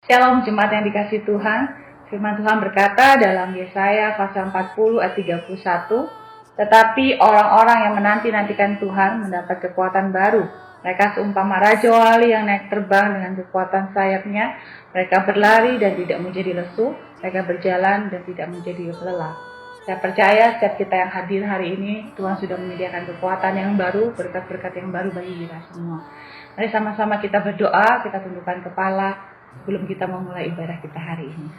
Shalom jemaat yang dikasihi Tuhan. Firman Tuhan berkata dalam Yesaya pasal 40 ayat 31, tetapi orang-orang yang menanti-nantikan Tuhan mendapat kekuatan baru. Mereka seumpama raja wali yang naik terbang dengan kekuatan sayapnya. Mereka berlari dan tidak menjadi lesu. Mereka berjalan dan tidak menjadi lelah. Saya percaya setiap kita yang hadir hari ini, Tuhan sudah menyediakan kekuatan yang baru, berkat-berkat yang baru bagi kita semua. Mari sama-sama kita berdoa, kita tundukkan kepala sebelum kita memulai ibadah kita hari ini.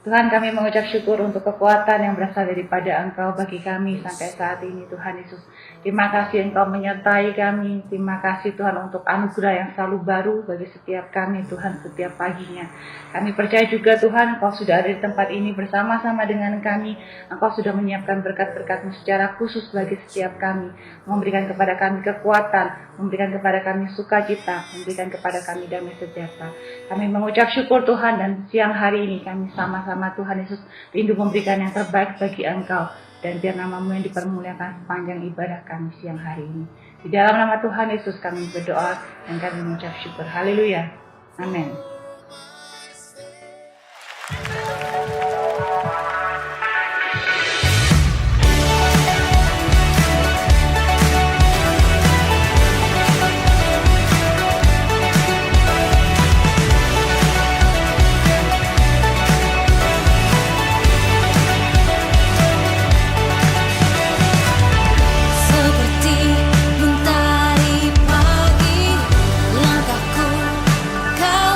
Tuhan, kami mengucap syukur untuk kekuatan yang berasal daripada Engkau bagi kami sampai saat ini, Tuhan Yesus. Terima kasih Engkau menyertai kami. Terima kasih Tuhan untuk anugerah yang selalu baru bagi setiap kami, Tuhan, setiap paginya. Kami percaya juga Tuhan, Engkau sudah ada di tempat ini bersama-sama dengan kami. Engkau sudah menyiapkan berkat-berkat-Mu secara khusus bagi setiap kami. Memberikan kepada kami kekuatan, memberikan kepada kami sukacita, memberikan kepada kami damai sejahtera. Kami mengucap syukur Tuhan, dan siang hari ini kami sama-sama Tuhan Yesus rindu memberikan yang terbaik bagi Engkau, dan biar nama-Mu yang dipermuliakan sepanjang ibadah kami siang hari ini. Di dalam nama Tuhan Yesus kami berdoa dan kami mengucap syukur. Haleluya. Amin. Mentari pagi, langkahku kau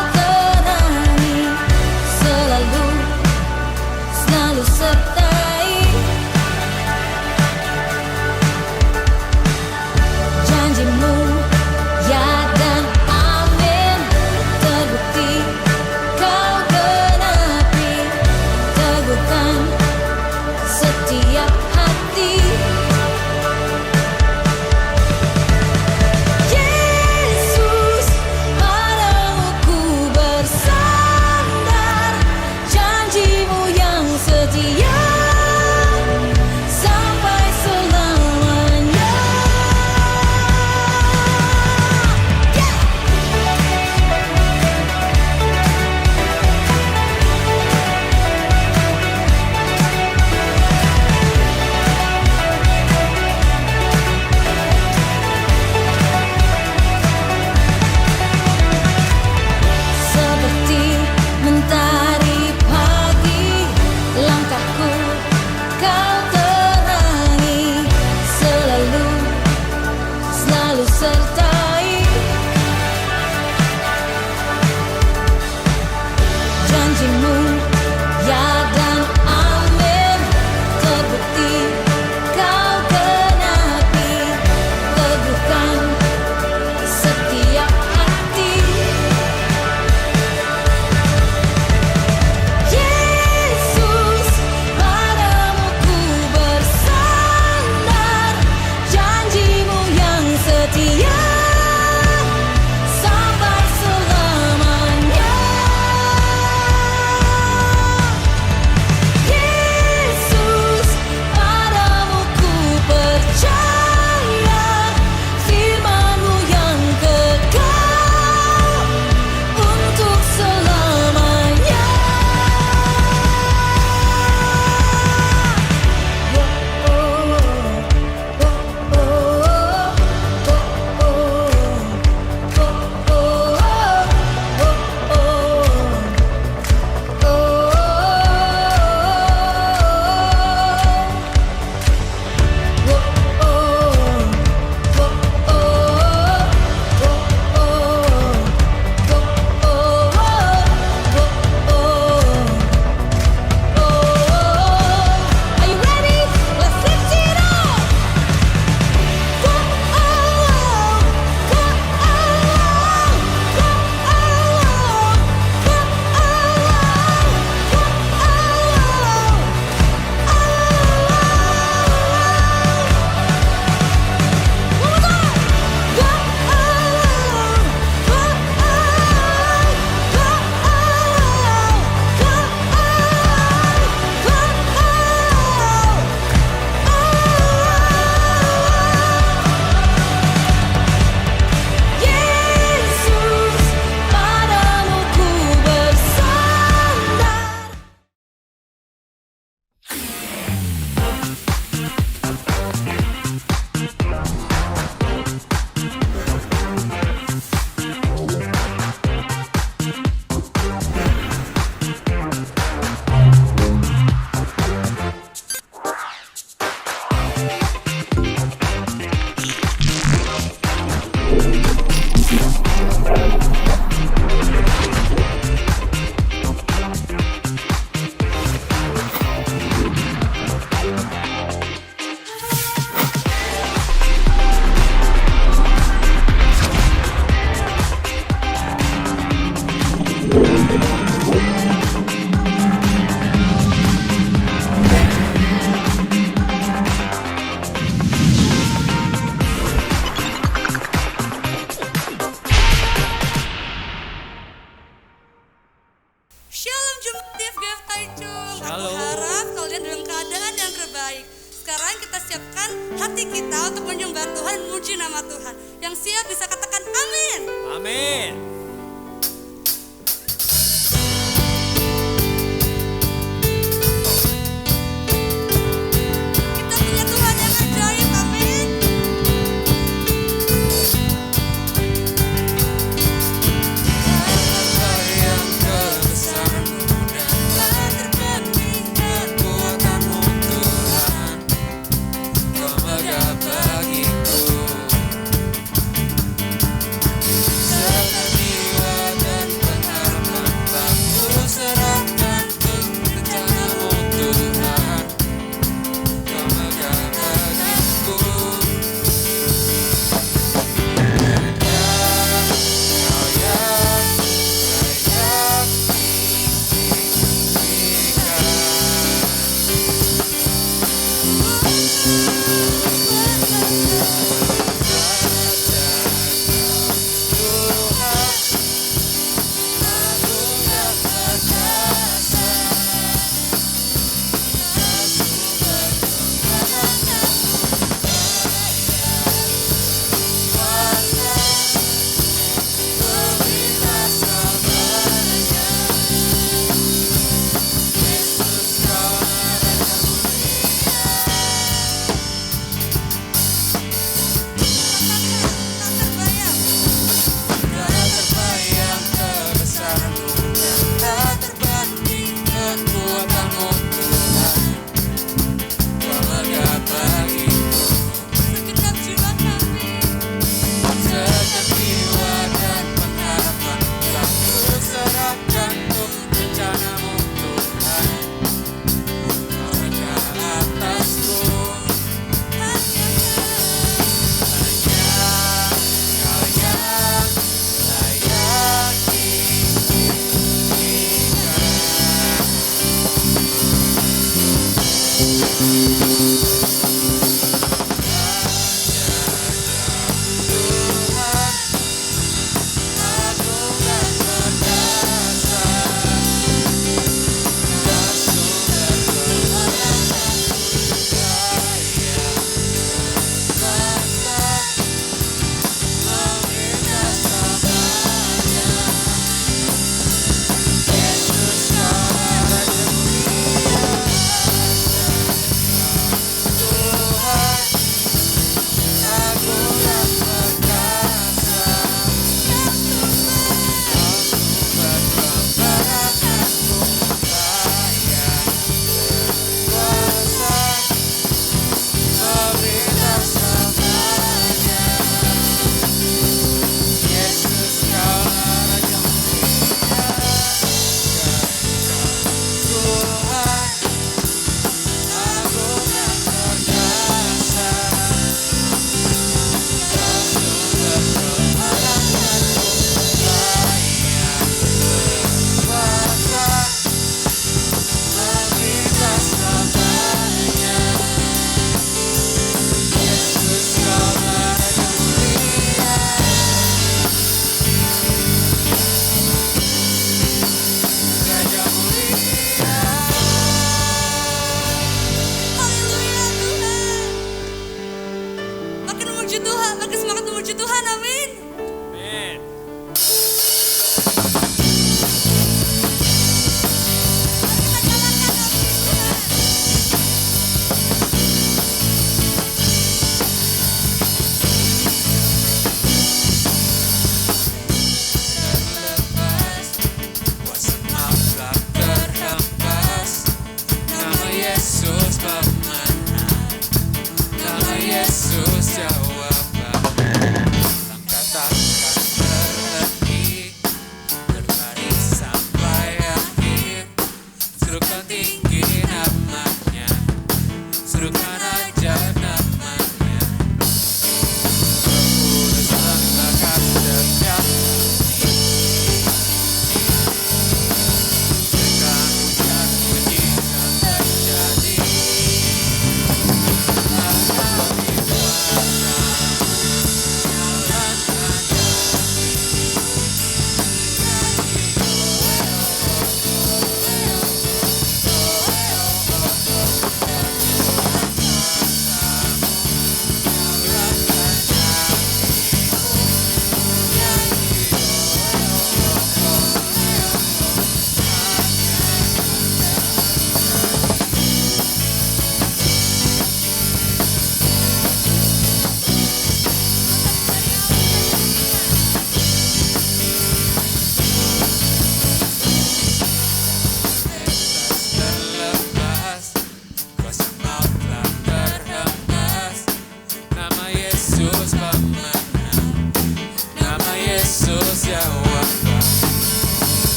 Jumpa di FGF Taichung. Aku Shalom. harap kalian dalam keadaan yang terbaik. Sekarang kita siapkan hati kita untuk menyembah Tuhan, memuji nama Tuhan. Yang siap bisa katakan amin. Amin. Kita punya Tuhan yang ajaib, amin. Apa yang kebesaran-Mu dapat terbanding kekuatan-Mu Tuhan, Kau megah bagiku. Seperti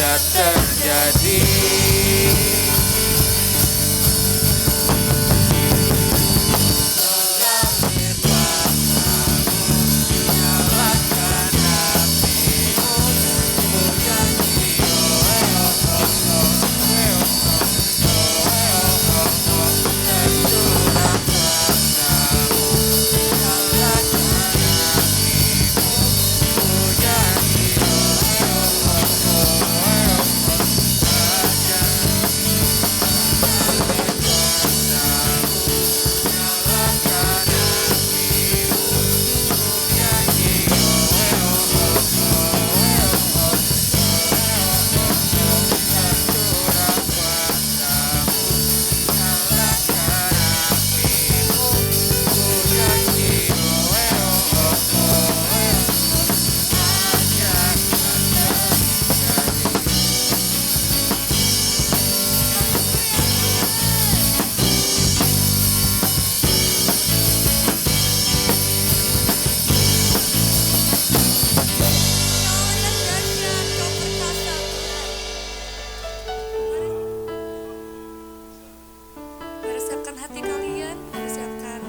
bisa terjadi. Hati kalian, persiapkan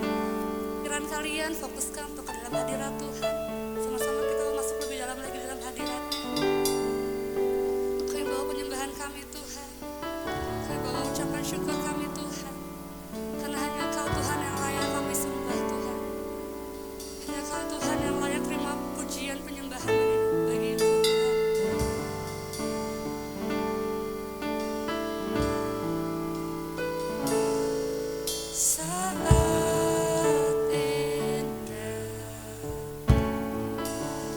pikiran kalian, fokuskan untuk ke dalam hadirat Tuhan. Sama-sama kita masuk lebih dalam lagi dalam hadirat-Nya. Kami bawa penyembahan kami Tuhan, kami bawa ucapan syukur kami Tuhan, karena hanya Kau Tuhan yang layak kami sembah Tuhan. Hanya Kau Tuhan yang layak terima pujian penyembahan bagi Engkau Tuhan. Saat indah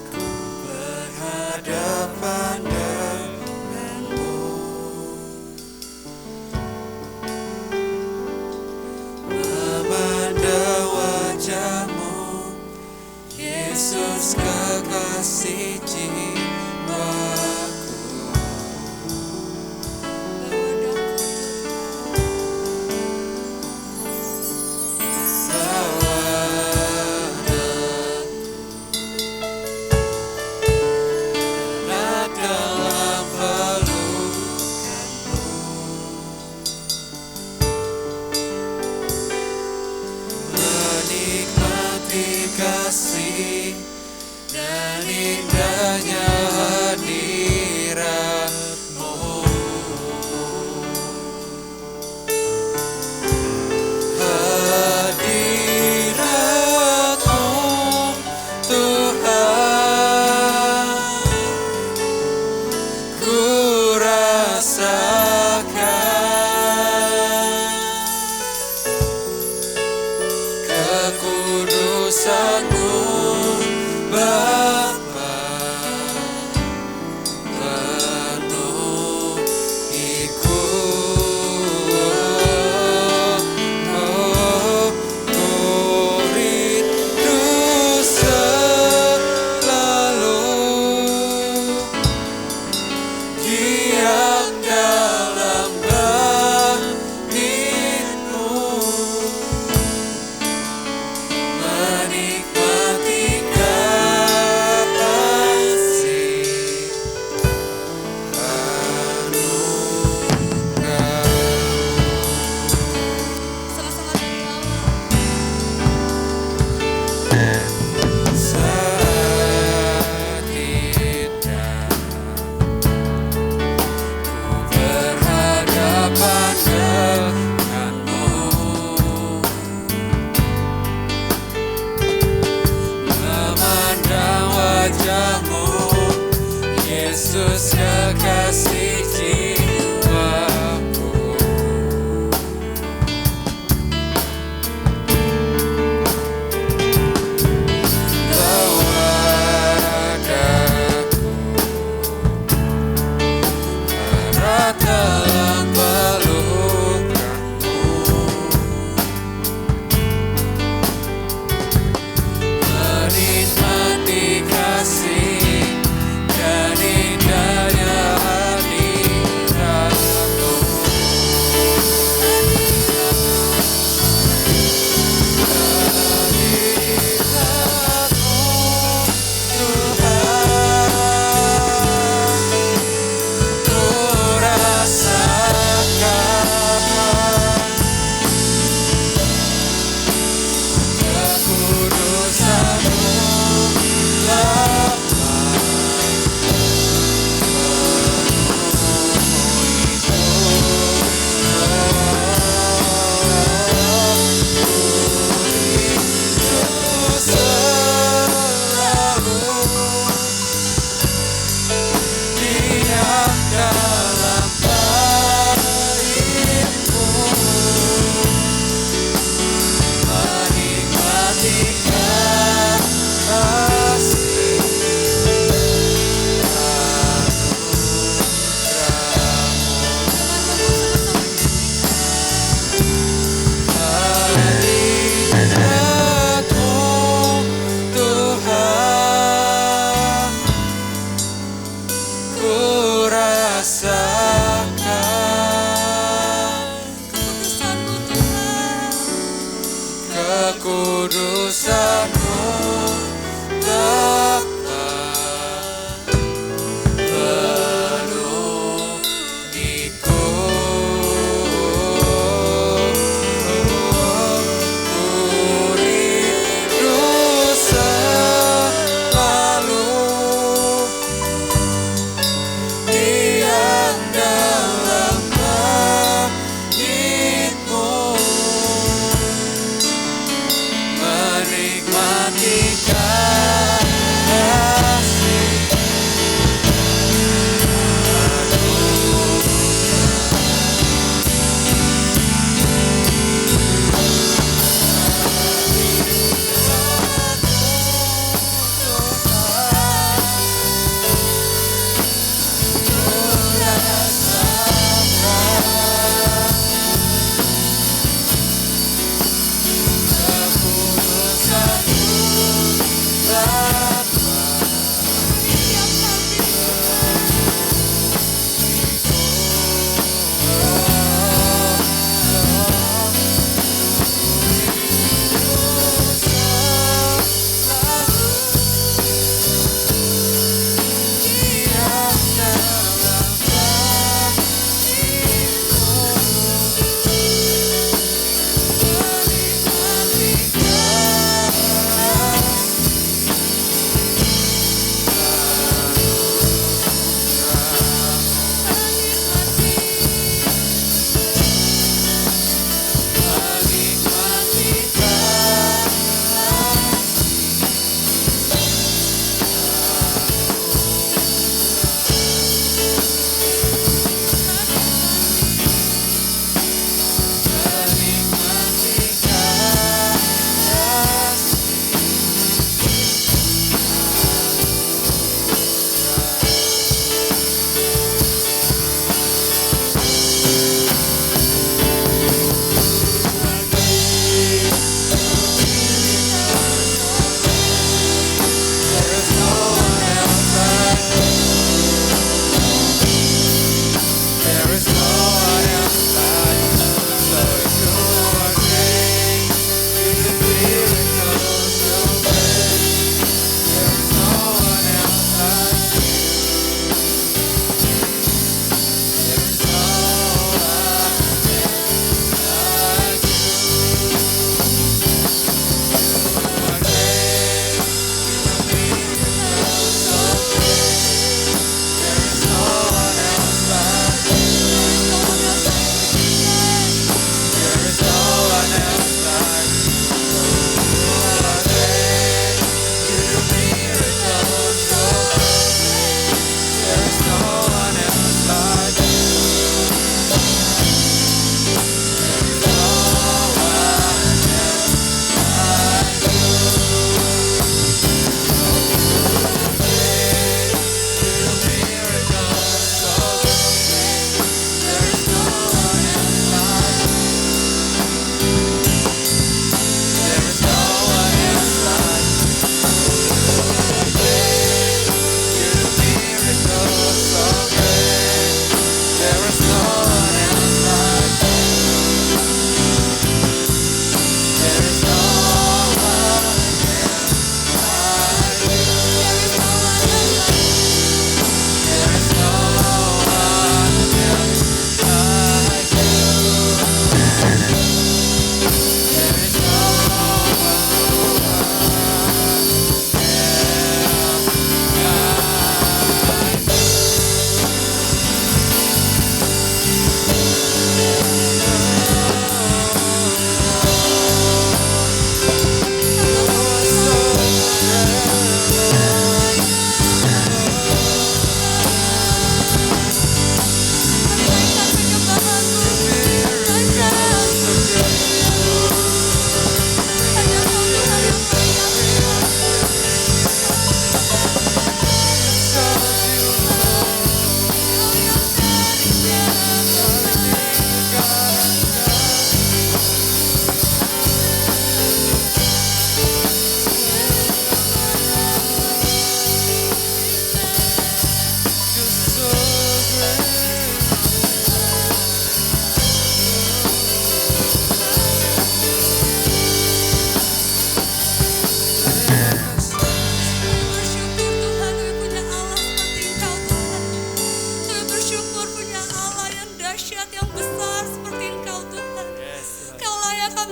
ku berhadapan denganmu, memandang wajahmu, Yesus kekasih jiwaku. Kasih dan indahnya hadirat-Mu, hadirat-Mu Tuhan, ku rasakan kekudusan-Mu Bapa, penuhiku, ku rindu selalu diam dalam bait-Mu, menikmati kasih anugerah. Sama-sama dari awal. Saat indah ku berhadapan denganmu, memandang wajah-Mu, Yesus kekasih jiwaku. Tawadaku erat dalam pelukan-Mu, menikmati kasih dan indahnya hadirat-Mu. dalam baitmu, menikmati kasih hadirat-Mu Tuhan, ku rasa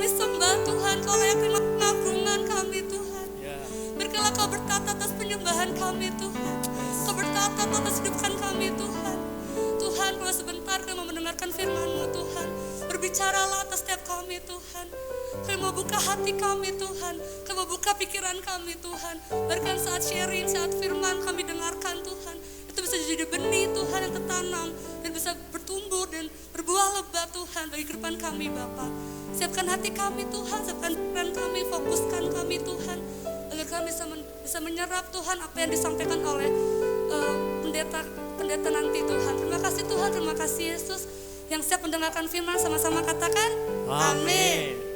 kami sembah Tuhan, Kau layak terima pengagungan kami Tuhan. Berkala Kau bertata atas penyembahan kami Tuhan. Kau bertata atas hidupkan kami Tuhan. Tuhan, kalau sebentar kami mau mendengarkan firman-Mu Tuhan. Berbicaralah atas setiap kami Tuhan. Kami mau buka hati kami Tuhan. Kami mau buka pikiran kami Tuhan. Bahkan saat sharing, saat firman kami dengarkan Tuhan, itu bisa jadi benih Tuhan yang tertanam dan bisa bertumbuh dan berbuah lebat Tuhan bagi kehidupan kami Bapa. Siapkan hati kami Tuhan, siapkan pikiran kami, fokuskan kami Tuhan, agar kami bisa menyerap Tuhan apa yang disampaikan oleh pendeta nanti Tuhan. Terima kasih Tuhan, terima kasih Yesus yang siap mendengarkan firman. Sama-sama katakan amin.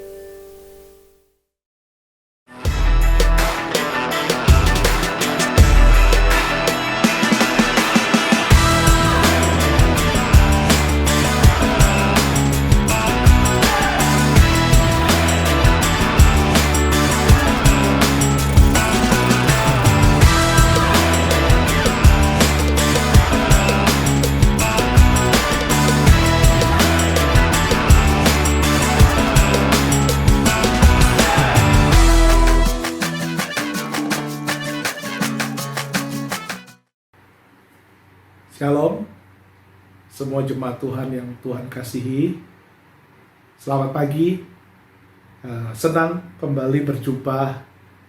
Shalom, semua jemaat Tuhan yang Tuhan kasihi. Selamat pagi, senang kembali berjumpa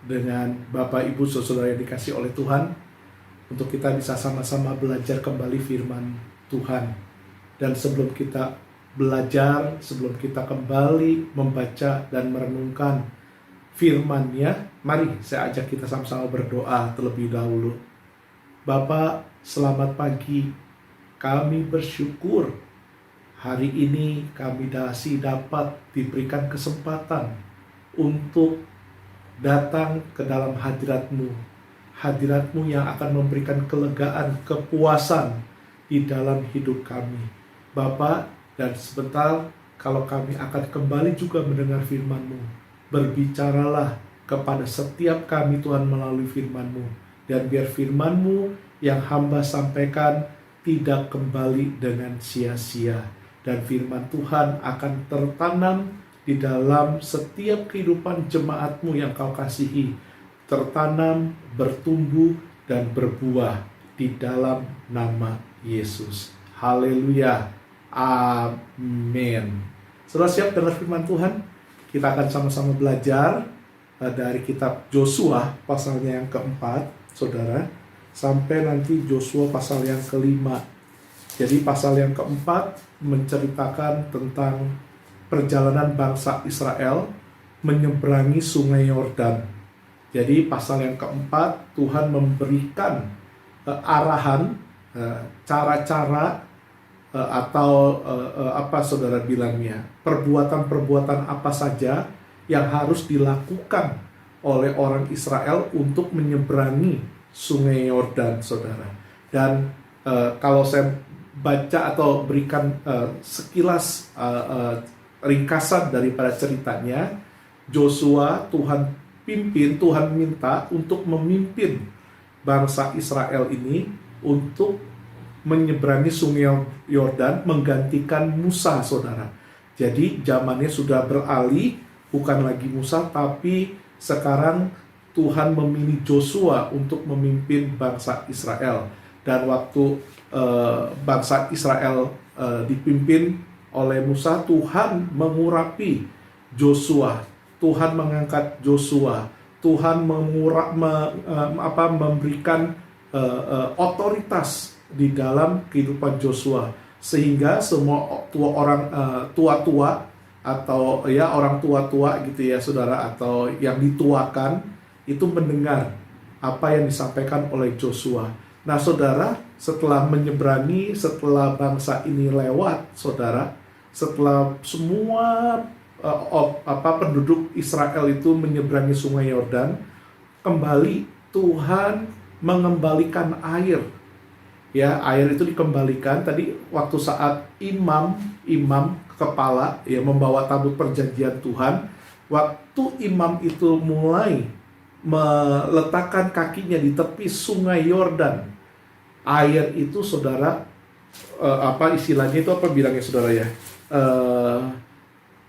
dengan Bapak Ibu Saudara yang dikasih oleh Tuhan, untuk kita bisa sama-sama belajar kembali firman Tuhan. Dan sebelum kita belajar, sebelum kita kembali membaca dan merenungkan firman-Nya, mari saya ajak kita sama-sama berdoa terlebih dahulu. Bapak, selamat pagi. Kami bersyukur hari ini kami masih dapat diberikan kesempatan untuk datang ke dalam hadirat-Mu. Hadirat-Mu yang akan memberikan kelegaan, kepuasan di dalam hidup kami. Bapak, dan sebentar kalau kami akan kembali juga mendengar firman-Mu, berbicaralah kepada setiap kami Tuhan melalui firman-Mu. Dan biar firman-Mu yang hamba sampaikan tidak kembali dengan sia-sia. Dan firman Tuhan akan tertanam di dalam setiap kehidupan jemaat-Mu yang Kau kasihi. Tertanam, bertumbuh, dan berbuah di dalam nama Yesus. Haleluya. Amin. Setelah siap dengar firman Tuhan, kita akan sama-sama belajar dari kitab Yosua pasalnya yang keempat, saudara, sampai nanti Yosua pasal yang kelima. Jadi pasal yang keempat menceritakan tentang perjalanan bangsa Israel menyeberangi sungai Yordan. Jadi pasal yang keempat Tuhan memberikan arahan, cara-cara atau apa saudara bilangnya, perbuatan-perbuatan apa saja yang harus dilakukan oleh orang Israel untuk menyeberangi sungai Yordan, saudara. Dan kalau saya baca atau berikan sekilas ringkasan daripada ceritanya, Yosua Tuhan pimpin, Tuhan minta untuk memimpin bangsa Israel ini untuk menyeberangi sungai Yordan, menggantikan Musa, saudara. Jadi zamannya sudah beralih, bukan lagi Musa, tapi sekarang Tuhan memilih Yosua untuk memimpin bangsa Israel. Dan waktu bangsa Israel dipimpin oleh Musa, Tuhan mengurapi Yosua, Tuhan mengangkat Yosua, Tuhan memberikan otoritas di dalam kehidupan Yosua, sehingga semua tua-tua atau ya orang tua-tua gitu ya saudara, atau yang dituakan itu mendengar apa yang disampaikan oleh Yosua. Nah saudara, setelah menyeberangi, setelah bangsa ini lewat, saudara, setelah semua penduduk Israel itu menyeberangi sungai Yordan, kembali Tuhan mengembalikan air. Ya, air itu dikembalikan tadi waktu saat imam kepala ya membawa tabut perjanjian Tuhan. Waktu imam itu mulai meletakkan kakinya di tepi sungai Yordan, air itu saudara istilahnya itu apa bilangnya saudara ya,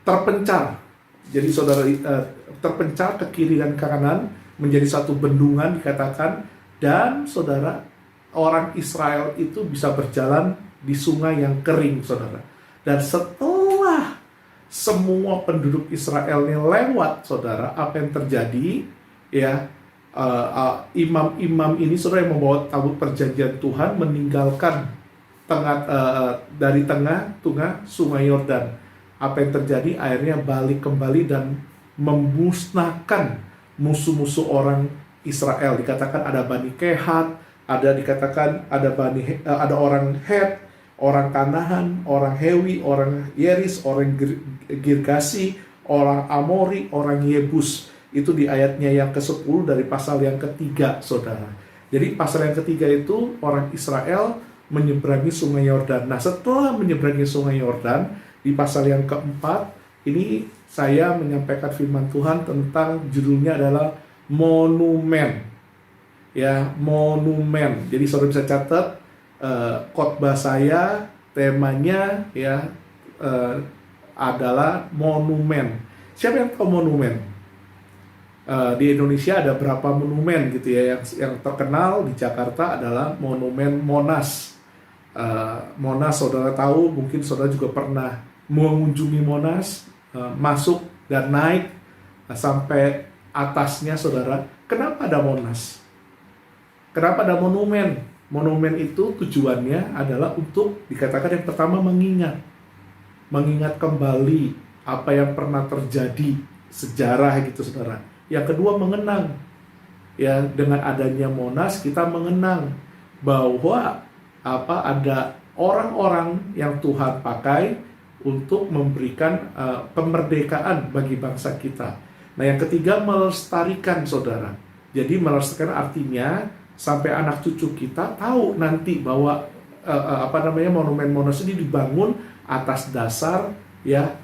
terpencar Jadi saudara terpencar ke kiri dan kanan menjadi satu bendungan dikatakan, dan saudara orang Israel itu bisa berjalan di sungai yang kering, saudara. Dan setelah semua penduduk Israel ini lewat, saudara, apa yang terjadi? Ya, imam-imam ini, saudara, yang membawa tabut perjanjian Tuhan meninggalkan dari tengah sungai Yordan. Apa yang terjadi? Akhirnya balik kembali dan memusnahkan musuh-musuh orang Israel. Dikatakan ada Bani Kehat, dikatakan ada orang Het, orang Kanahan, orang Hewi, orang Yeris, orang Girgasi, orang Amori, orang Yebus. Itu di ayatnya yang ke-10 dari pasal yang ketiga, saudara. Jadi pasal yang ketiga itu orang Israel menyeberangi sungai Yordan. Nah, setelah menyeberangi sungai Yordan, di pasal yang keempat, ini saya menyampaikan firman Tuhan tentang judulnya adalah monumen. Ya, monumen. Jadi saudara bisa catat khotbah saya, temanya ya adalah monumen. Siapa yang tahu monumen? Di Indonesia ada berapa monumen gitu ya. Yang terkenal di Jakarta adalah monumen Monas. Monas saudara tahu, mungkin saudara juga pernah mengunjungi Monas, masuk dan naik sampai atasnya, saudara. Kenapa ada Monas? Kenapa ada monumen? Monumen itu tujuannya adalah untuk dikatakan yang pertama mengingat kembali apa yang pernah terjadi, sejarah gitu, saudara. Yang kedua mengenang. Ya, dengan adanya Monas kita mengenang bahwa ada orang-orang yang Tuhan pakai untuk memberikan kemerdekaan bagi bangsa kita. Nah, yang ketiga melestarikan, saudara. Jadi melestarikan artinya sampai anak cucu kita tahu nanti bahwa monumen Monas ini dibangun atas dasar ya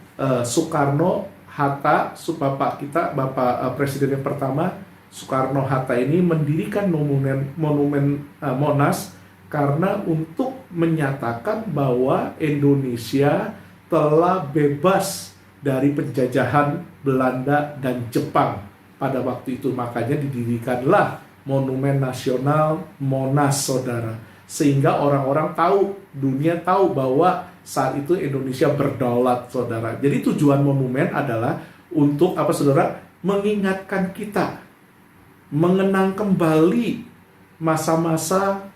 Soekarno Hatta, bapak kita, bapak presiden yang pertama Soekarno Hatta ini mendirikan monumen Monas karena untuk menyatakan bahwa Indonesia telah bebas dari penjajahan Belanda dan Jepang pada waktu itu. Makanya didirikanlah Monumen Nasional Monas, saudara. Sehingga orang-orang tahu, dunia tahu bahwa saat itu Indonesia berdaulat, saudara. Jadi tujuan monumen adalah untuk apa, saudara? Mengingatkan kita, mengenang kembali masa-masa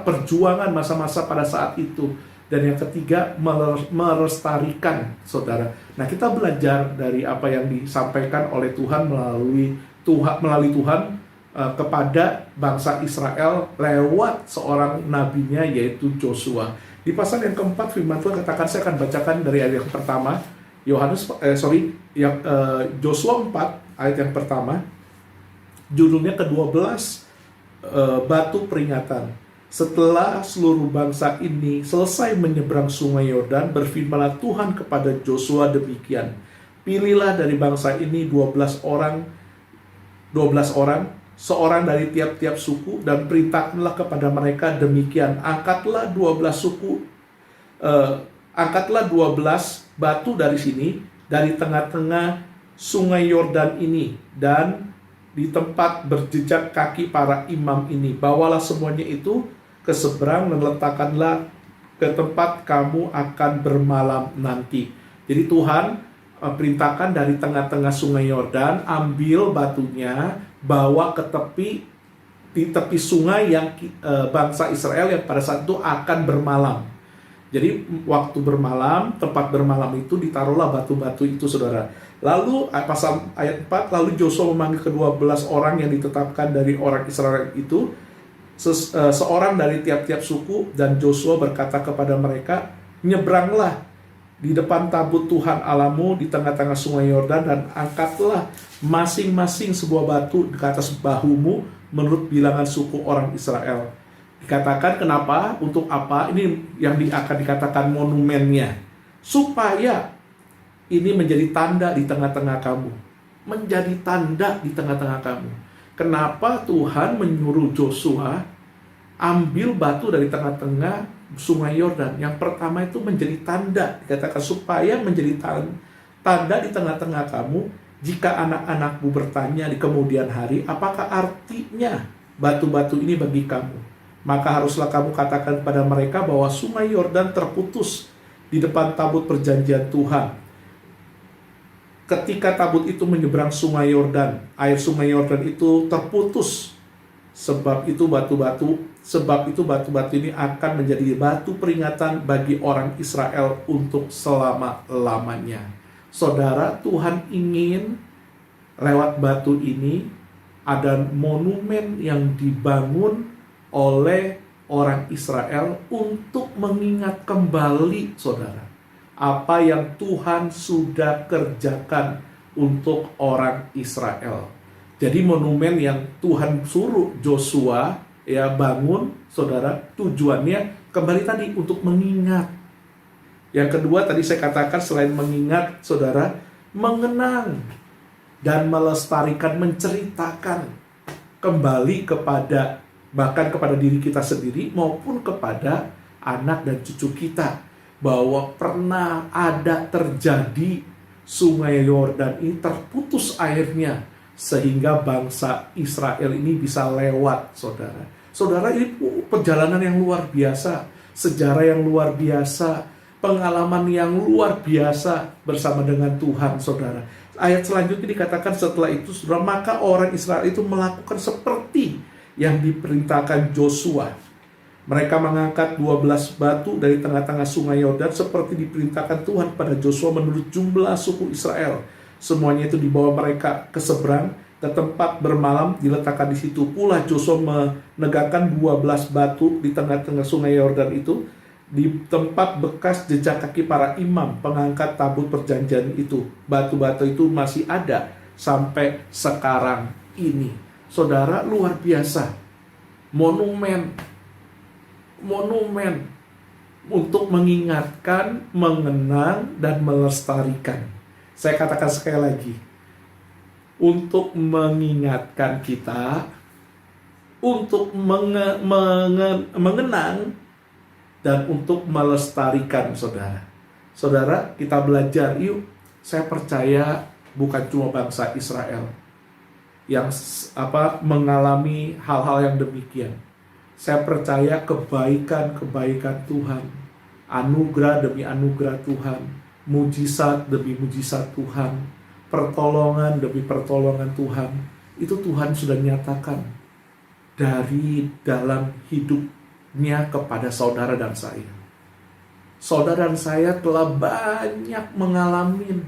perjuangan, masa-masa pada saat itu. Dan yang ketiga, melestarikan, saudara. Nah, kita belajar dari apa yang disampaikan oleh Tuhan melalui Tuhan kepada bangsa Israel lewat seorang nabinya, yaitu Joshua. Di pasal yang keempat, firman Tuhan katakan, saya akan bacakan dari ayat yang pertama, Joshua 4, ayat yang pertama, judulnya ke-12, batu peringatan. Setelah seluruh bangsa ini selesai menyeberang sungai Yordan, berfirmanlah Tuhan kepada Joshua demikian, pilihlah dari bangsa ini 12 orang, seorang dari tiap-tiap suku, dan perintahkanlah kepada mereka demikian, angkatlah 12 batu dari sini, dari tengah-tengah sungai Yordan ini, dan di tempat berjejak kaki para imam ini, bawalah semuanya itu ke seberang dan letakkanlah ke tempat kamu akan bermalam nanti. Jadi Tuhan perintahkan dari tengah-tengah sungai Yordan, ambil batunya, bawa ke di tepi sungai yang bangsa Israel yang pada saat itu akan bermalam. Jadi waktu bermalam, tempat bermalam itu ditaruhlah batu-batu itu, saudara. Lalu pasal ayat 4, lalu Joshua memanggil ke-12 orang yang ditetapkan dari orang Israel itu, seorang dari tiap-tiap suku, dan Joshua berkata kepada mereka, nyebranglah di depan tabut Tuhan Allahmu di tengah-tengah sungai Yordan, dan angkatlah masing-masing sebuah batu di atas bahumu menurut bilangan suku orang Israel. Dikatakan kenapa, untuk apa, ini yang akan dikatakan monumennya, supaya ini menjadi tanda di tengah-tengah kamu. Menjadi tanda di tengah-tengah kamu. Kenapa Tuhan menyuruh Joshua ambil batu dari tengah-tengah sungai Yordan? Yang pertama itu menjadi tanda, dikatakan supaya menjadi tanda di tengah-tengah kamu, jika anak-anakmu bertanya di kemudian hari, apakah artinya batu-batu ini bagi kamu? Maka haruslah kamu katakan kepada mereka bahwa sungai Yordan terputus di depan tabut perjanjian Tuhan. Ketika tabut itu menyeberang sungai Yordan, air sungai Yordan itu terputus. Sebab itu batu-batu ini akan menjadi batu peringatan bagi orang Israel untuk selama-lamanya. Saudara, Tuhan ingin lewat batu ini ada monumen yang dibangun oleh orang Israel untuk mengingat kembali, saudara, apa yang Tuhan sudah kerjakan untuk orang Israel. Jadi monumen yang Tuhan suruh Joshua bangun, saudara, tujuannya kembali tadi untuk mengingat. Yang kedua tadi saya katakan selain mengingat, saudara, mengenang dan melestarikan, menceritakan kembali kepada bahkan kepada diri kita sendiri maupun kepada anak dan cucu kita, bahwa pernah ada terjadi sungai Yordan ini terputus airnya sehingga bangsa Israel ini bisa lewat, saudara. Saudara, ini perjalanan yang luar biasa, sejarah yang luar biasa, pengalaman yang luar biasa bersama dengan Tuhan, saudara. Ayat selanjutnya dikatakan setelah itu, saudara, maka orang Israel itu melakukan seperti yang diperintahkan Joshua. Mereka mengangkat 12 batu dari tengah-tengah sungai Yordan seperti diperintahkan Tuhan pada Joshua menurut jumlah suku Israel. Semuanya itu dibawa mereka ke seberang, ke tempat bermalam, diletakkan di situ pula Joshua menegakkan 12 batu di tengah-tengah sungai Yordan itu, di tempat bekas jejak kaki para imam pengangkat tabut perjanjian itu. Batu-batu itu masih ada sampai sekarang ini. Saudara, luar biasa. Monumen untuk mengingatkan, mengenang, dan melestarikan. Saya katakan sekali lagi, untuk mengingatkan kita, untuk mengenang, dan untuk melestarikan, saudara. Saudara, kita belajar yuk. Saya percaya bukan cuma bangsa Israel yang mengalami hal-hal yang demikian. Saya percaya kebaikan-kebaikan Tuhan, anugerah demi anugerah Tuhan, mujizat demi mujizat Tuhan, pertolongan demi pertolongan Tuhan, itu Tuhan sudah nyatakan dari dalam hidupnya kepada saudara dan saya. Saudara dan saya telah banyak mengalami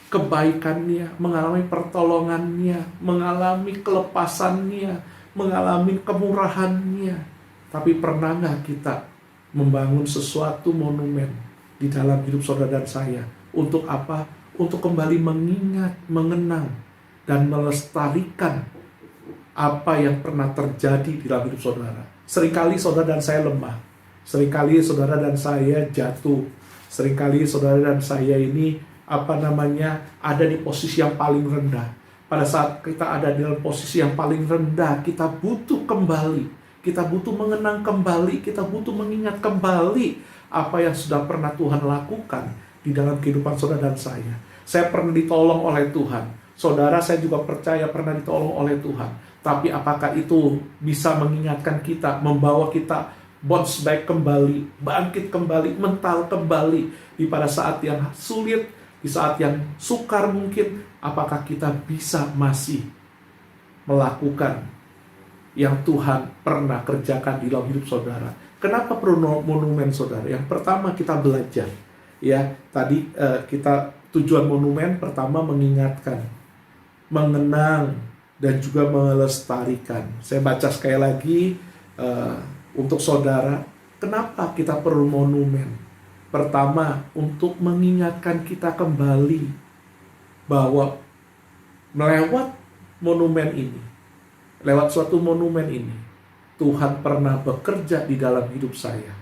kebaikannya, mengalami pertolongannya, mengalami kelepasannya, mengalami kemurahannya. Tapi pernah nggak kita membangun sesuatu monumen di dalam hidup saudara dan saya? Untuk apa? Untuk kembali mengingat, mengenang, dan melestarikan apa yang pernah terjadi di dalam hidup saudara. Seringkali saudara dan saya lemah. Seringkali saudara dan saya jatuh. Seringkali saudara dan saya ini ada di posisi yang paling rendah. Pada saat kita ada di dalam posisi yang paling rendah, kita butuh kembali. Kita butuh mengenang kembali, kita butuh mengingat kembali apa yang sudah pernah Tuhan lakukan di dalam kehidupan saudara dan saya. Saya pernah ditolong oleh Tuhan. Saudara, saya juga percaya pernah ditolong oleh Tuhan. Tapi apakah itu bisa mengingatkan kita, membawa kita bounce back kembali, bangkit kembali, mental kembali di pada saat yang sulit, di saat yang sukar mungkin? Apakah kita bisa masih melakukan yang Tuhan pernah kerjakan di dalam hidup saudara? Kenapa perlu monumen, saudara? Yang pertama kita belajar. Ya, tadi tujuan monumen pertama mengingatkan, mengenang, dan juga melestarikan. Saya baca sekali lagi untuk saudara, kenapa kita perlu monumen? Pertama, untuk mengingatkan kita kembali bahwa melewat monumen ini, lewat suatu monumen ini, Tuhan pernah bekerja di dalam hidup saya,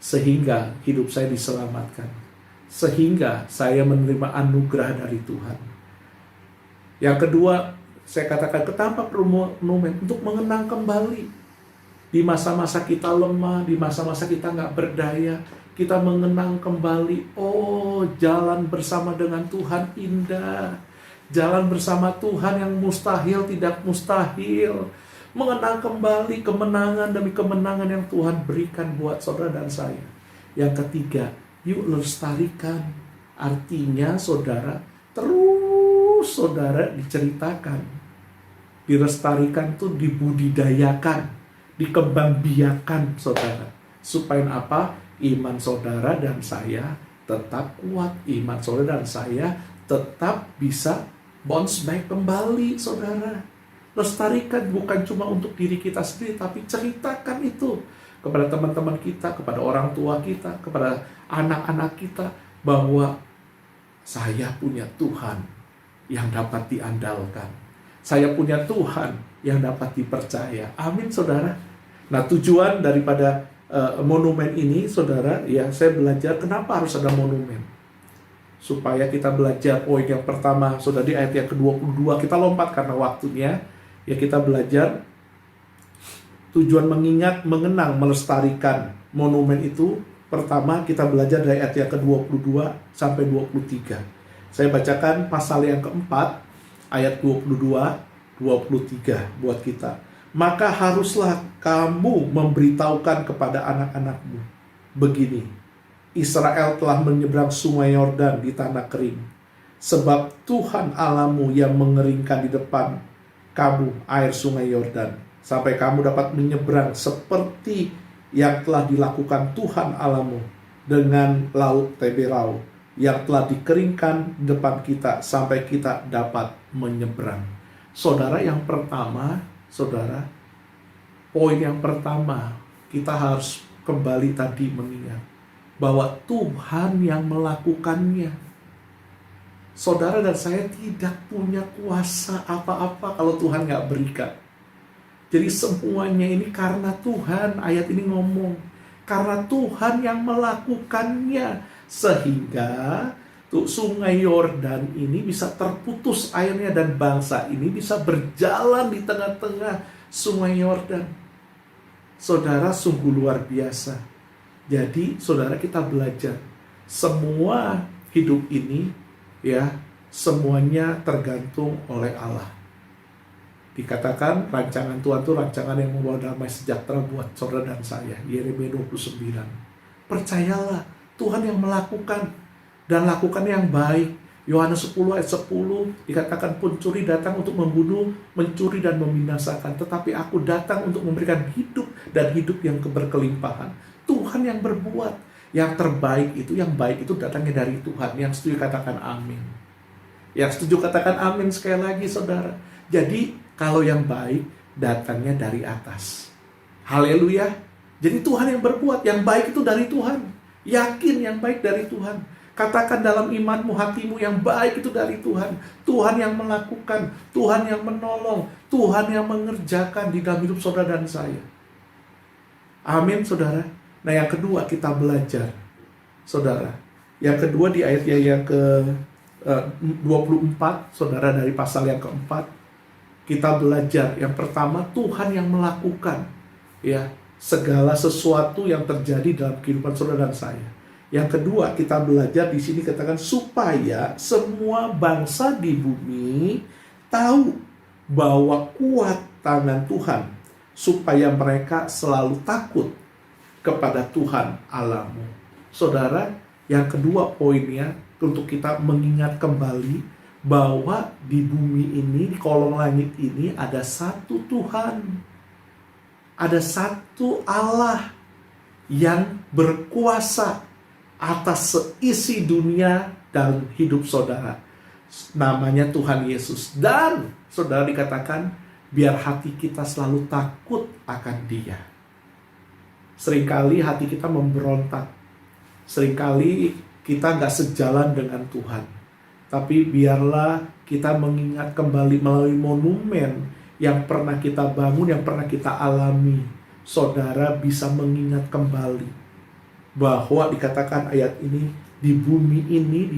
sehingga hidup saya diselamatkan, sehingga saya menerima anugerah dari Tuhan. Yang kedua, saya katakan, kenapa perlu monumen? Untuk mengenang kembali Di masa-masa kita lemah, di masa-masa kita nggak berdaya, kita mengenang kembali, oh jalan bersama dengan Tuhan indah. Jalan bersama Tuhan yang mustahil tidak mustahil. Mengenang kembali kemenangan demi kemenangan yang Tuhan berikan buat saudara dan saya. Yang ketiga, yuk lestarikan. Artinya saudara, terus saudara diceritakan. Dilestarikan tuh dibudidayakan, dikembangbiakan saudara. Supaya apa? Iman saudara dan saya tetap kuat. Iman saudara dan saya tetap bisa bounce back kembali saudara. Lestarikan bukan cuma untuk diri kita sendiri, tapi ceritakan itu kepada teman-teman kita, kepada orang tua kita, kepada anak-anak kita, bahwa saya punya Tuhan yang dapat diandalkan. Saya punya Tuhan yang dapat dipercaya. Amin saudara. Nah, tujuan daripada monumen ini saudara, ya saya belajar kenapa harus ada monumen. Supaya kita belajar poin yang pertama, saudara, di ayat yang ke-22, kita lompat karena waktunya. Ya kita belajar tujuan mengingat, mengenang, melestarikan monumen itu. Pertama kita belajar dari ayat yang ke-22 sampai 23. Saya bacakan pasal yang keempat, ayat 22-23 buat kita. Maka haruslah kamu memberitahukan kepada anak-anakmu begini, Israel telah menyeberang sungai Yordan di tanah kering. Sebab Tuhan Allahmu yang mengeringkan di depan kamu air sungai Yordan, sampai kamu dapat menyeberang seperti yang telah dilakukan Tuhan Allahmu dengan laut Teberau, yang telah dikeringkan di depan kita, sampai kita dapat menyeberang. Saudara, yang pertama, saudara, poin yang pertama, kita harus kembali tadi mengingat bahwa Tuhan yang melakukannya. Saudara dan saya tidak punya kuasa apa-apa kalau Tuhan nggak berikan. Jadi semuanya ini karena Tuhan. Ayat ini ngomong, karena Tuhan yang melakukannya. Sehingga sungai Yordan ini bisa terputus airnya dan bangsa ini bisa berjalan di tengah-tengah sungai Yordan. Saudara, sungguh luar biasa. Jadi saudara, kita belajar semua hidup ini, ya, semuanya tergantung oleh Allah. Dikatakan rancangan Tuhan itu rancangan yang membawa damai sejahtera buat saudara dan saya. Yeremia 29. Percayalah, Tuhan yang melakukan dan lakukan yang baik. Yohanes 10 ayat 10 dikatakan, pencuri datang untuk membunuh, mencuri dan membinasakan, tetapi aku datang untuk memberikan hidup dan hidup yang berkelimpahan. Tuhan yang berbuat. Yang terbaik itu, yang baik itu datangnya dari Tuhan. Yang setuju katakan amin. Yang setuju katakan amin sekali lagi saudara. Jadi kalau yang baik datangnya dari atas. Haleluya. Jadi Tuhan yang berbuat. Yang baik itu dari Tuhan. Yakin yang baik dari Tuhan. Katakan dalam imanmu, hatimu, yang baik itu dari Tuhan. Tuhan yang melakukan, Tuhan yang menolong, Tuhan yang mengerjakan di dalam hidup saudara dan saya. Amin saudara. Nah, yang kedua kita belajar, saudara. Yang kedua di ayat yang ke-24, saudara, dari pasal yang keempat, kita belajar. Yang pertama, Tuhan yang melakukan, ya, segala sesuatu yang terjadi dalam kehidupan saudara dan saya. Yang kedua, kita belajar di sini katakan supaya semua bangsa di bumi tahu bahwa kuat tangan Tuhan, supaya mereka selalu takut kepada Tuhan Allahmu. Saudara, yang kedua poinnya untuk kita mengingat kembali bahwa di bumi ini, di kolong langit ini ada satu Tuhan. Ada satu Allah yang berkuasa atas seisi dunia dan hidup saudara. Namanya Tuhan Yesus. Dan saudara, dikatakan biar hati kita selalu takut akan Dia. Seringkali hati kita memberontak. Seringkali kita nggak sejalan dengan Tuhan. Tapi biarlah kita mengingat kembali melalui monumen yang pernah kita bangun, yang pernah kita alami. Saudara bisa mengingat kembali bahwa dikatakan ayat ini, di bumi ini,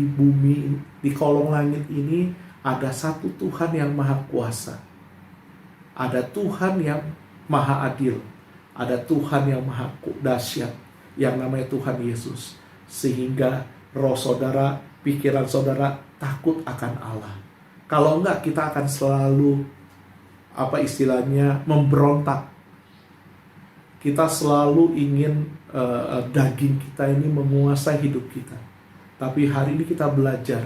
di kolong langit ini ada satu Tuhan yang maha kuasa. Ada Tuhan yang maha adil. ada Tuhan yang maha dahsyat yang namanya Tuhan Yesus, sehingga roh saudara, pikiran saudara takut akan Allah. Kalau enggak, kita akan selalu memberontak. Kita selalu ingin daging kita ini menguasai hidup kita. Tapi hari ini kita belajar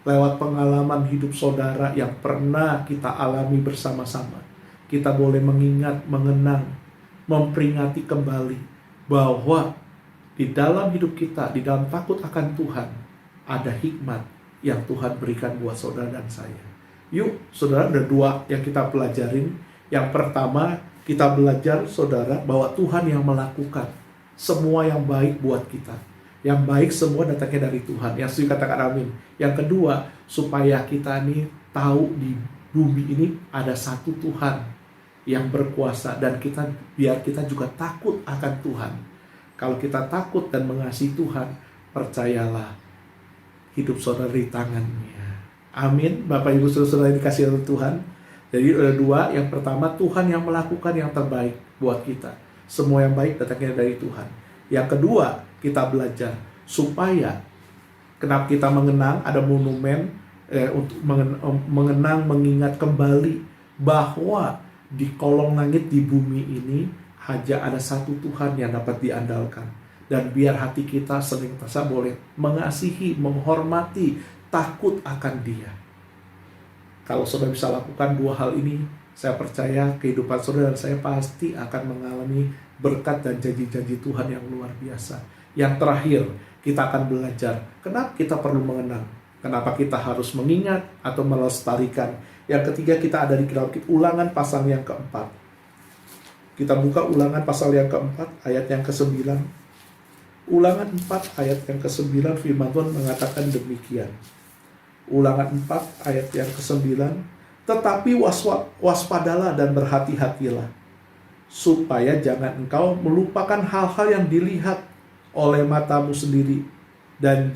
lewat pengalaman hidup saudara yang pernah kita alami bersama-sama. Kita boleh mengingat, mengenang, memperingati kembali bahwa di dalam hidup kita, di dalam takut akan Tuhan, ada hikmat yang Tuhan berikan buat saudara dan saya. Yuk, saudara, ada 2 yang kita pelajarin. Yang pertama, kita belajar, saudara, bahwa Tuhan yang melakukan semua yang baik buat kita. Yang baik semua datangnya dari Tuhan. Yang setuju katakan amin. Yang kedua, supaya kita ini tahu di bumi ini ada satu Tuhan yang berkuasa, dan biar kita juga takut akan Tuhan. Kalau kita takut dan mengasihi Tuhan, percayalah, hidup saudara di tangannya. Amin. Bapak Ibu saudara dikasihi oleh Tuhan. Jadi ada 2. Yang pertama, Tuhan yang melakukan yang terbaik buat kita. Semua yang baik datangnya dari Tuhan. Yang kedua, kita belajar supaya, kenapa kita mengenang, ada monumen untuk mengenang, mengingat kembali bahwa di kolong langit di bumi ini hanya ada satu Tuhan yang dapat diandalkan. Dan biar hati kita senantiasa boleh mengasihi, menghormati, takut akan Dia. Kalau saudara bisa lakukan 2 hal ini, saya percaya kehidupan saudara dan saya pasti akan mengalami berkat dan janji-janji Tuhan yang luar biasa. Yang terakhir, kita akan belajar kenapa kita perlu mengenang, kenapa kita harus mengingat atau melestarikan. Yang ketiga, kita ada di kitab Ulangan pasal yang keempat. Kita buka Ulangan pasal yang keempat, ayat yang ke-9. Ulangan 4 ayat yang ke-9, firman Tuhan mengatakan demikian. Ulangan 4 ayat yang ke-9, tetapi waspadalah dan berhati-hatilah, supaya jangan engkau melupakan hal-hal yang dilihat oleh matamu sendiri, dan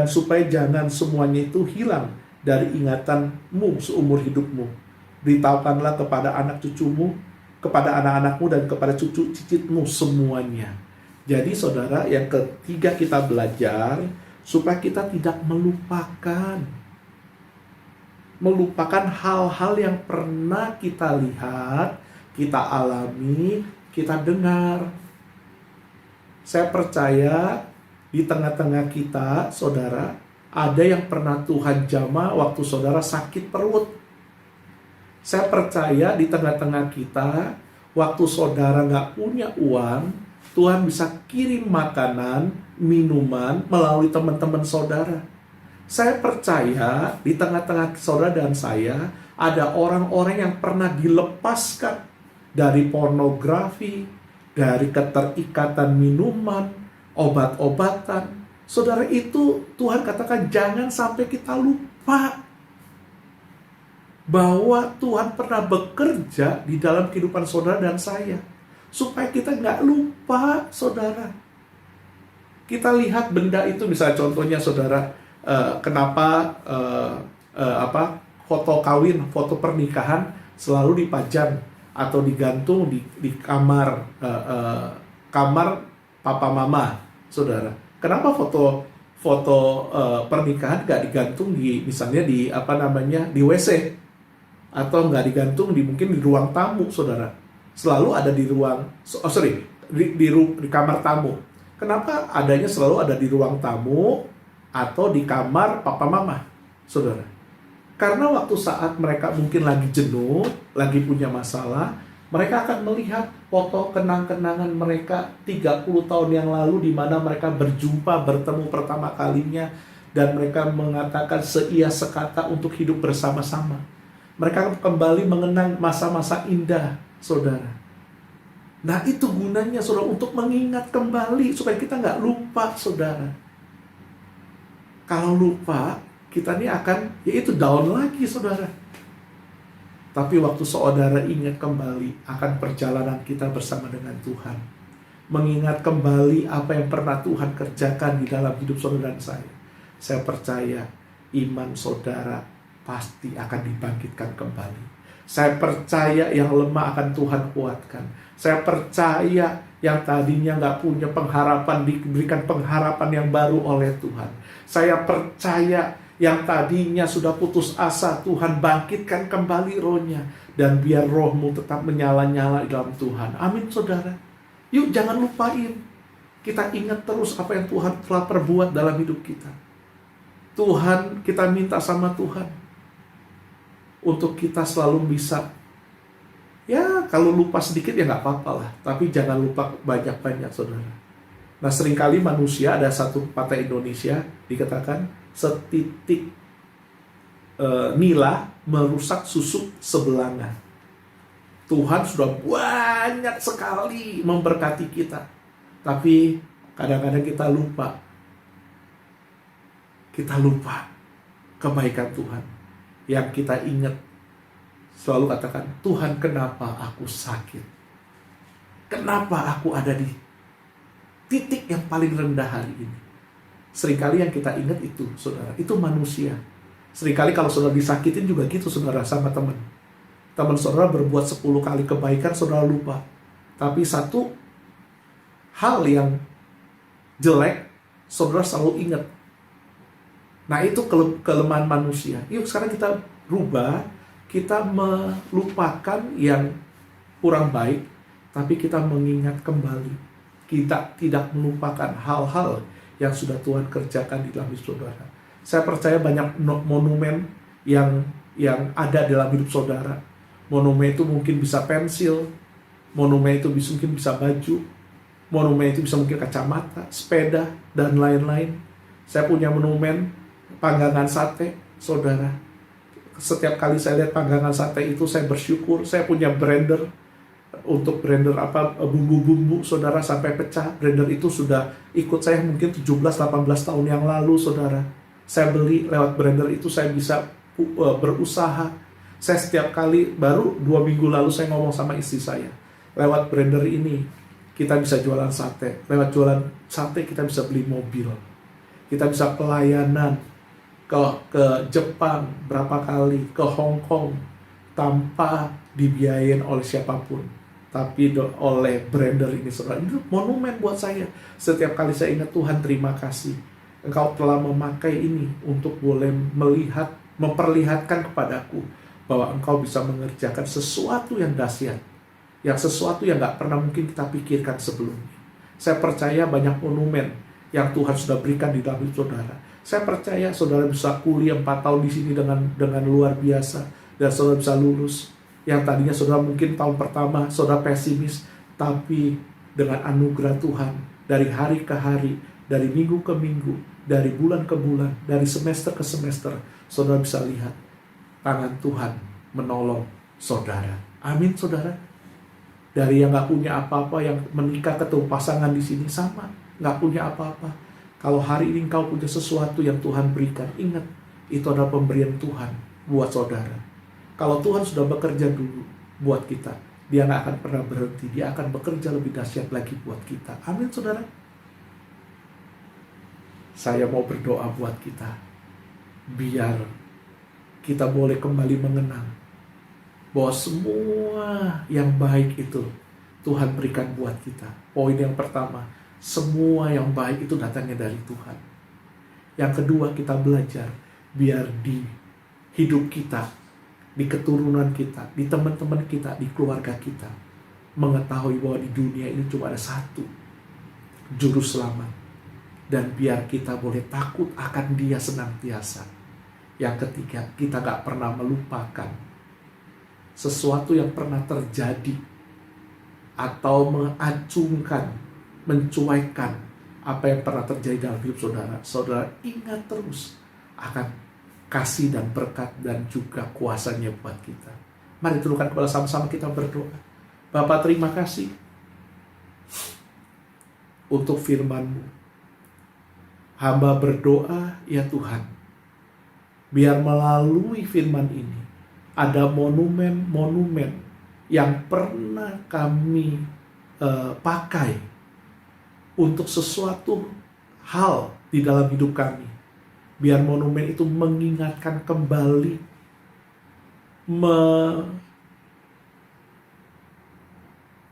supaya jangan semuanya itu hilang dari ingatanmu seumur hidupmu. Beritahukanlah kepada anak cucumu, kepada anak-anakmu, dan kepada cucu cicitmu semuanya. Jadi saudara, yang ketiga kita belajar supaya kita tidak melupakan hal-hal yang pernah kita lihat, kita alami, kita dengar. Saya percaya di tengah-tengah kita, saudara, ada yang pernah Tuhan jamah waktu saudara sakit perut. Saya percaya di tengah-tengah kita, waktu saudara nggak punya uang, Tuhan bisa kirim makanan, minuman melalui teman-teman saudara. Saya percaya di tengah-tengah saudara dan saya, ada orang-orang yang pernah dilepaskan dari pornografi, dari keterikatan minuman, obat-obatan. Saudara, itu Tuhan katakan jangan sampai kita lupa bahwa Tuhan pernah bekerja di dalam kehidupan saudara dan saya. Supaya kita nggak lupa, saudara. Kita lihat benda itu, misalnya contohnya saudara, kenapa foto kawin, foto pernikahan selalu dipajang atau digantung di kamar papa mama, saudara. Kenapa foto pernikahan nggak digantung misalnya di WC, atau nggak digantung mungkin di ruang tamu, saudara? Selalu ada di kamar tamu. Kenapa adanya selalu ada di ruang tamu atau di kamar papa mama, saudara? Karena waktu saat mereka mungkin lagi jenuh, lagi punya masalah, mereka akan melihat foto kenang-kenangan mereka 30 tahun yang lalu, di mana mereka bertemu pertama kalinya, dan mereka mengatakan seia sekata untuk hidup bersama-sama. Mereka kembali mengenang masa-masa indah, saudara. Nah, itu gunanya, saudara, untuk mengingat kembali supaya kita nggak lupa, saudara. Kalau lupa, kita ini akan down lagi, saudara. Tapi waktu saudara ingat kembali akan perjalanan kita bersama dengan Tuhan, mengingat kembali apa yang pernah Tuhan kerjakan di dalam hidup saudara dan saya percaya iman saudara pasti akan dibangkitkan kembali. Saya percaya yang lemah akan Tuhan kuatkan. Saya percaya yang tadinya nggak punya pengharapan diberikan pengharapan yang baru oleh Tuhan. Saya percaya yang tadinya sudah putus asa, Tuhan bangkitkan kembali rohnya. Dan biar rohmu tetap menyala-nyala di dalam Tuhan. Amin saudara. Yuk jangan lupain. Kita ingat terus apa yang Tuhan telah perbuat dalam hidup kita. Tuhan, kita minta sama Tuhan. Untuk kita selalu bisa, ya kalau lupa sedikit ya nggak apa-apa lah. Tapi jangan lupa banyak-banyak saudara. Nah seringkali manusia, ada satu pepatah Indonesia dikatakan setitik nila merusak susuk sebelanga. Tuhan sudah banyak sekali memberkati kita. Tapi kadang-kadang kita lupa. Kita lupa kebaikan Tuhan. Yang kita ingat selalu katakan, Tuhan kenapa aku sakit? Kenapa aku ada di titik yang paling rendah hari ini? Seringkali yang kita ingat itu, saudara, itu manusia. Seringkali kalau saudara disakitin juga gitu, saudara, sama teman. Teman saudara berbuat 10 kali kebaikan, saudara lupa. Tapi satu hal yang jelek, saudara selalu ingat. Nah itu kelemahan manusia. Yuk sekarang kita rubah, kita melupakan yang kurang baik, tapi kita mengingat kembali. Kita tidak melupakan hal-hal yang sudah Tuhan kerjakan di dalam hidup saudara. Saya percaya banyak monumen yang ada dalam hidup saudara. Monumen itu mungkin bisa pensil, monumen itu mungkin bisa baju, monumen itu bisa mungkin kacamata, sepeda, dan lain-lain. Saya punya monumen panggangan sate, saudara. Setiap kali saya lihat panggangan sate itu, saya bersyukur. Saya punya blender, untuk blender bumbu-bumbu, saudara, sampai pecah. Blender itu sudah ikut saya mungkin 17-18 tahun yang lalu, saudara. Saya beli lewat blender itu, saya bisa berusaha. Saya setiap kali, baru 2 minggu lalu saya ngomong sama istri saya, lewat blender ini kita bisa jualan sate. Lewat jualan sate kita bisa beli mobil. Kita bisa pelayanan ke Jepang berapa kali, ke Hong Kong tanpa dibiayain oleh siapapun, tapi oleh blender ini, saudara. Itu monumen buat saya. Setiap kali saya ingat, Tuhan terima kasih, Engkau telah memakai ini untuk boleh melihat, memperlihatkan kepadaku bahwa Engkau bisa mengerjakan sesuatu yang dahsyat, yang sesuatu yang gak pernah mungkin kita pikirkan sebelumnya. Saya percaya banyak monumen yang Tuhan sudah berikan di dalam hidup saudara. Saya percaya saudara bisa kuliah 4 tahun di sini dengan luar biasa, dan saudara bisa lulus. Yang tadinya saudara mungkin tahun pertama saudara pesimis, tapi dengan anugerah Tuhan, dari hari ke hari, dari minggu ke minggu, dari bulan ke bulan, dari semester ke semester, saudara bisa lihat tangan Tuhan menolong saudara. Amin, saudara. Dari yang gak punya apa-apa, yang menikah ketemu pasangan di sini sama, gak punya apa-apa. Kalau hari ini engkau punya sesuatu yang Tuhan berikan, ingat, itu adalah pemberian Tuhan buat saudara. Kalau Tuhan sudah bekerja dulu buat kita, Dia gak akan pernah berhenti. Dia akan bekerja lebih dahsyat lagi buat kita. Amin, saudara. Saya mau berdoa buat kita, biar kita boleh kembali mengenang bahwa semua yang baik itu Tuhan berikan buat kita. Poin yang pertama, semua yang baik itu datangnya dari Tuhan. Yang kedua, kita belajar biar di hidup kita, di keturunan kita, di teman-teman kita, di keluarga kita, mengetahui bahwa di dunia ini cuma ada satu juru selamat. Dan biar kita boleh takut akan Dia senantiasa. Yang ketiga, kita gak pernah melupakan sesuatu yang pernah terjadi, atau mengacungkan, mencuaikan apa yang pernah terjadi dalam hidup saudara. Saudara ingat terus akan kasih dan berkat dan juga kuasanya buat kita. Mari tundukkan kepala sama-sama, kita berdoa. Bapa, terima kasih untuk firman-Mu. Hamba berdoa, ya Tuhan, biar melalui firman ini ada monumen-monumen yang pernah kami pakai untuk sesuatu hal di dalam hidup kami. Biar monumen itu mengingatkan kembali,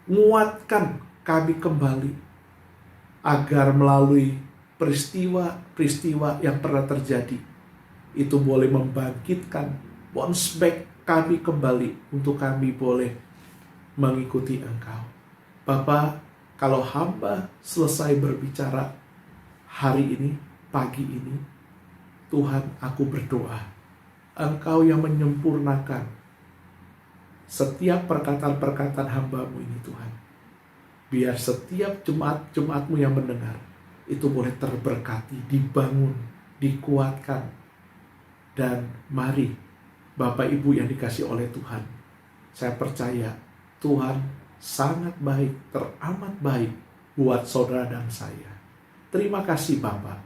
nguatkan kami kembali, agar melalui peristiwa-peristiwa yang pernah terjadi, itu boleh membangkitkan, bounce back kami kembali, untuk kami boleh mengikuti Engkau. Bapa, kalau hamba selesai berbicara hari ini, pagi ini, Tuhan, aku berdoa, Engkau yang menyempurnakan setiap perkataan-perkataan hamba-Mu ini, Tuhan. Biar setiap jemaat-jemaat-Mu yang mendengar, itu boleh terberkati, dibangun, dikuatkan. Dan mari, Bapak Ibu yang dikasih oleh Tuhan, saya percaya Tuhan sangat baik, teramat baik buat saudara dan saya. Terima kasih Bapak,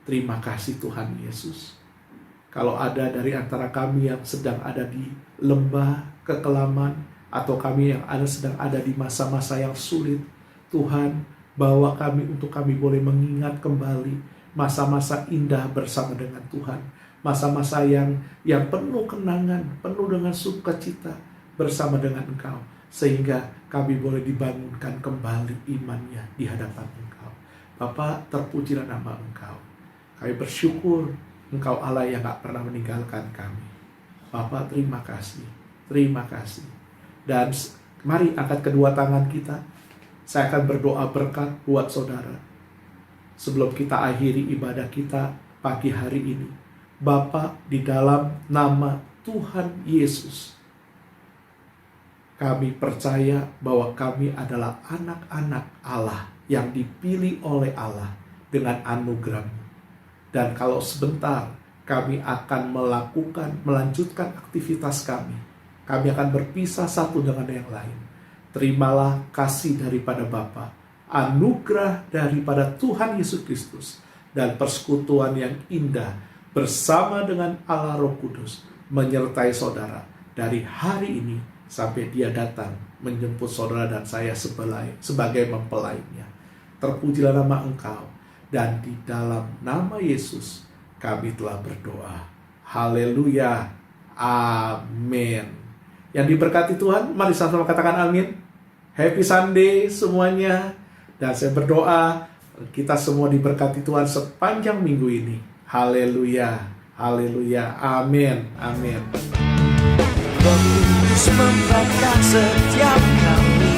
terima kasih Tuhan Yesus. Kalau ada dari antara kami yang sedang ada di lembah kekelaman, atau kami yang sedang ada di masa-masa yang sulit, Tuhan, bawa kami untuk kami boleh mengingat kembali masa-masa indah bersama dengan Tuhan. Masa-masa yang penuh kenangan, penuh dengan sukacita bersama dengan Engkau. Sehingga kami boleh dibangunkan kembali imannya di hadapan Engkau. Bapa, terpujilah nama Engkau. Kami bersyukur Engkau Allah yang gak pernah meninggalkan kami. Bapa, terima kasih. Terima kasih. Dan mari angkat kedua tangan kita. Saya akan berdoa berkat buat saudara. Sebelum kita akhiri ibadah kita pagi hari ini. Bapa, di dalam nama Tuhan Yesus, kami percaya bahwa kami adalah anak-anak Allah yang dipilih oleh Allah dengan anugerah-Mu. Dan kalau sebentar kami akan melanjutkan aktivitas kami akan berpisah satu dengan yang lain. Terimalah kasih daripada Bapa, anugerah daripada Tuhan Yesus Kristus, dan persekutuan yang indah bersama dengan Allah Roh Kudus menyertai saudara dari hari ini sampai Dia datang menjemput saudara dan saya sebagai mempelainya. Terpujilah nama Engkau, dan di dalam nama Yesus kami telah berdoa. Haleluya. Amin. Yang diberkati Tuhan, mari sama-sama katakan amin. Happy Sunday semuanya. Dan saya berdoa kita semua diberkati Tuhan sepanjang minggu ini. Haleluya. Haleluya. Amin. Amin. Roh Kudus membakar setiap kami,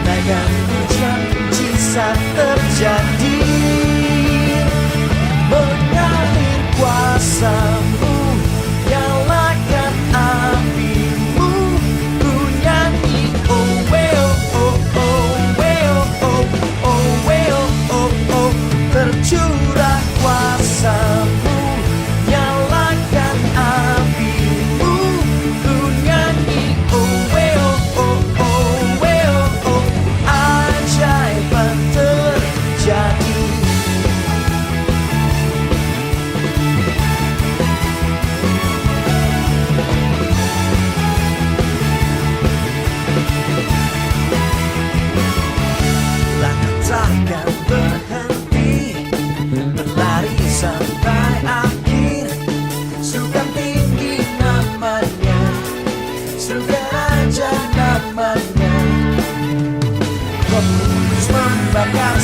naikkan hujan mujizat terjadi, mengalir kuasa-Mu, nyalakan api-Mu, ku nyanyi oh well oh oh well oh oh well oh oh, tercurah kuasa-Mu, nyalakan api-Mu, ku nyanyi oh well oh oh well oh, ajaiban terjadi. Langkah takkan berhenti, berlari sampai akhir. Serukan tinggi namanya, serukan aja namanya. Roh Kudus membakar